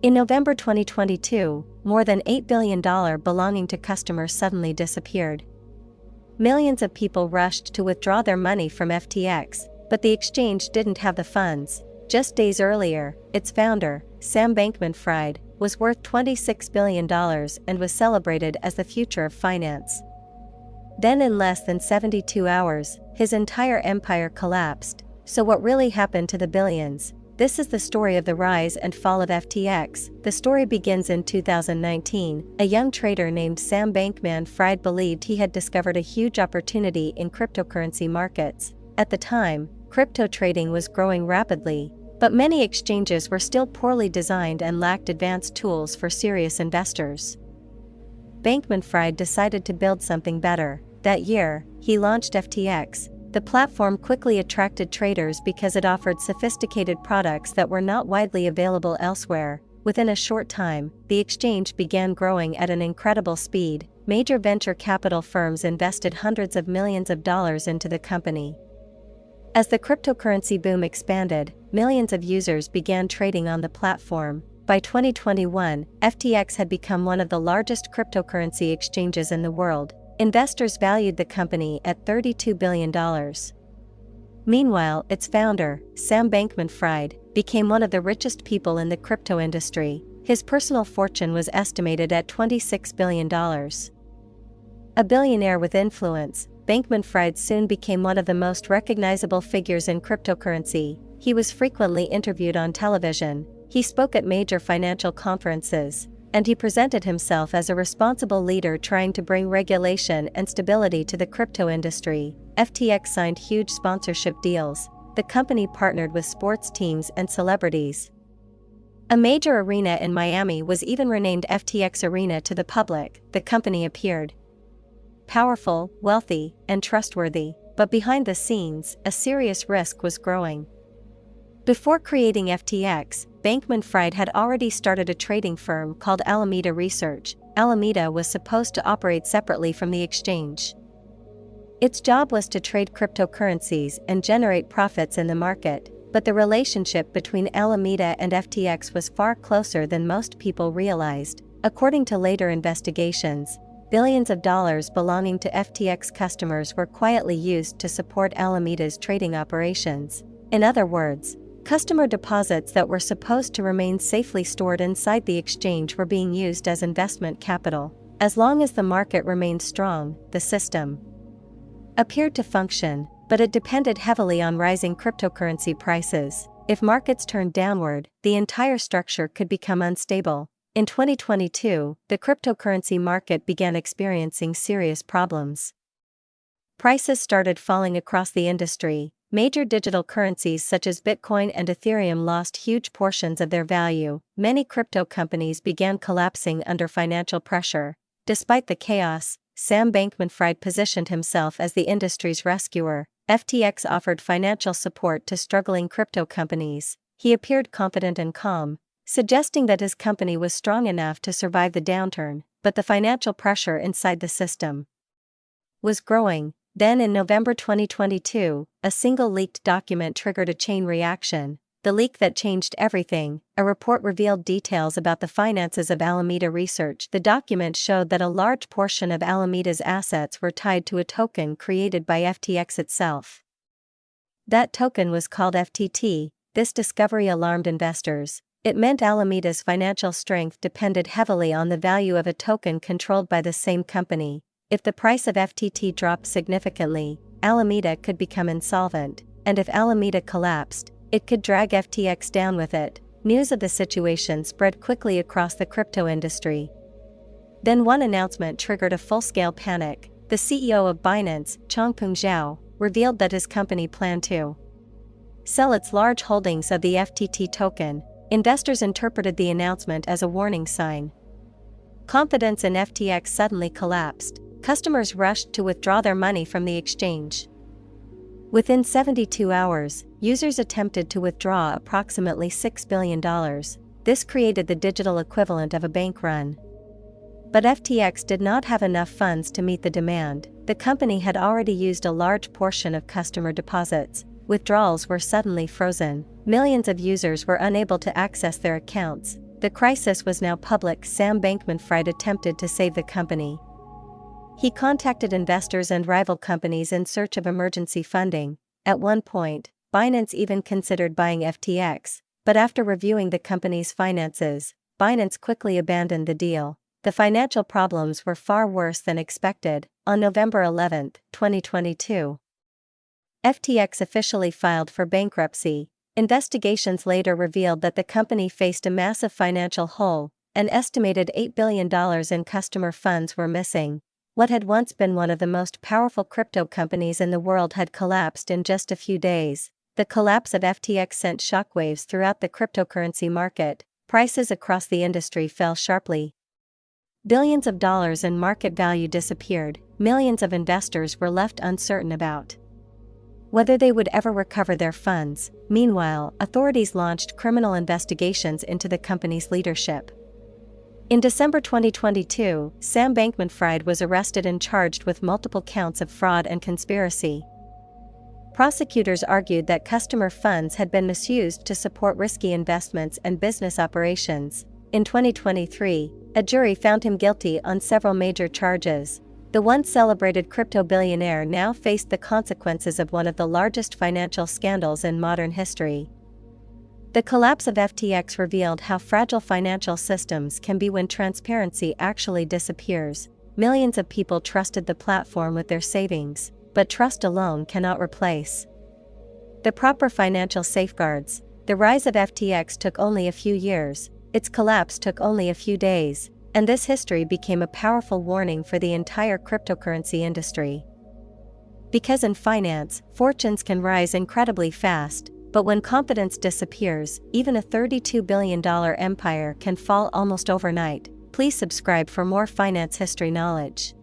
In November 2022, more than $8 billion belonging to customers suddenly disappeared. Millions of people rushed to withdraw their money from FTX, but the exchange didn't have the funds. Just days earlier, its founder, Sam Bankman-Fried, was worth $26 billion and was celebrated as the future of finance. Then in less than 72 hours, his entire empire collapsed. So what really happened to the billions? This is the story of the rise and fall of FTX. The story begins in 2019. A young trader named Sam Bankman-Fried believed he had discovered a huge opportunity in cryptocurrency markets. At the time, crypto trading was growing rapidly, but many exchanges were still poorly designed and lacked advanced tools for serious investors. Bankman-Fried decided to build something better. That year, he launched FTX. The platform quickly attracted traders because it offered sophisticated products that were not widely available elsewhere. Within a short time, the exchange began growing at an incredible speed. Major venture capital firms invested hundreds of millions of dollars into the company. As the cryptocurrency boom expanded, millions of users began trading on the platform. By 2021, FTX had become one of the largest cryptocurrency exchanges in the world. Investors valued the company at $32 billion. Meanwhile, its founder, Sam Bankman-Fried, became one of the richest people in the crypto industry. His personal fortune was estimated at $26 billion. A billionaire with influence, Bankman-Fried soon became one of the most recognizable figures in cryptocurrency. He was frequently interviewed on television, he spoke at major financial conferences, and he presented himself as a responsible leader trying to bring regulation and stability to the crypto industry. FTX signed huge sponsorship deals. The company partnered with sports teams and celebrities. A major arena in Miami was even renamed FTX Arena to the public. The company appeared powerful, wealthy, and trustworthy, but behind the scenes, a serious risk was growing. Before creating FTX, Bankman-Fried had already started a trading firm called Alameda Research. Alameda was supposed to operate separately from the exchange. Its job was to trade cryptocurrencies and generate profits in the market, but the relationship between Alameda and FTX was far closer than most people realized. According to later investigations, billions of dollars belonging to FTX customers were quietly used to support Alameda's trading operations. In other words, customer deposits that were supposed to remain safely stored inside the exchange were being used as investment capital. As long as the market remained strong, the system appeared to function, but it depended heavily on rising cryptocurrency prices. If markets turned downward, the entire structure could become unstable. In 2022, the cryptocurrency market began experiencing serious problems. Prices started falling across the industry. Major digital currencies such as Bitcoin and Ethereum lost huge portions of their value. Many crypto companies began collapsing under financial pressure. Despite the chaos, Sam Bankman-Fried positioned himself as the industry's rescuer. FTX offered financial support to struggling crypto companies. He appeared confident and calm, suggesting that his company was strong enough to survive the downturn, but the financial pressure inside the system was growing. Then in November 2022, a single leaked document triggered a chain reaction. The leak that changed everything. A report revealed details about the finances of Alameda Research. The document showed that a large portion of Alameda's assets were tied to a token created by FTX itself. That token was called FTT. This discovery alarmed investors. It meant Alameda's financial strength depended heavily on the value of a token controlled by the same company. If the price of FTT dropped significantly, Alameda could become insolvent, and if Alameda collapsed, it could drag FTX down with it. News of the situation spread quickly across the crypto industry. Then one announcement triggered a full-scale panic. The CEO of Binance, Changpeng Zhao, revealed that his company planned to sell its large holdings of the FTT token. Investors interpreted the announcement as a warning sign. Confidence in FTX suddenly collapsed. Customers rushed to withdraw their money from the exchange. Within 72 hours, users attempted to withdraw approximately $6 billion. This created the digital equivalent of a bank run. But FTX did not have enough funds to meet the demand. The company had already used a large portion of customer deposits. Withdrawals were suddenly frozen. Millions of users were unable to access their accounts. The crisis was now public. Sam Bankman-Fried attempted to save the company. He contacted investors and rival companies in search of emergency funding. At one point, Binance even considered buying FTX, but after reviewing the company's finances, Binance quickly abandoned the deal. The financial problems were far worse than expected. On November 11, 2022, FTX officially filed for bankruptcy. Investigations later revealed that the company faced a massive financial hole. An estimated $8 billion in customer funds were missing. What had once been one of the most powerful crypto companies in the world had collapsed in just a few days. The collapse of FTX sent shockwaves throughout the cryptocurrency market. Prices across the industry fell sharply. Billions of dollars in market value disappeared. Millions of investors were left uncertain about whether they would ever recover their funds. Meanwhile, authorities launched criminal investigations into the company's leadership. In December 2022, Sam Bankman-Fried was arrested and charged with multiple counts of fraud and conspiracy. Prosecutors argued that customer funds had been misused to support risky investments and business operations. In 2023, a jury found him guilty on several major charges. The once celebrated crypto billionaire now faced the consequences of one of the largest financial scandals in modern history. The collapse of FTX revealed how fragile financial systems can be when transparency actually disappears. Millions of people trusted the platform with their savings, but trust alone cannot replace the proper financial safeguards. The rise of FTX took only a few years, its collapse took only a few days, and this history became a powerful warning for the entire cryptocurrency industry. Because in finance, fortunes can rise incredibly fast, but when confidence disappears, even a $32 billion empire can fall almost overnight. Please subscribe for more finance history knowledge.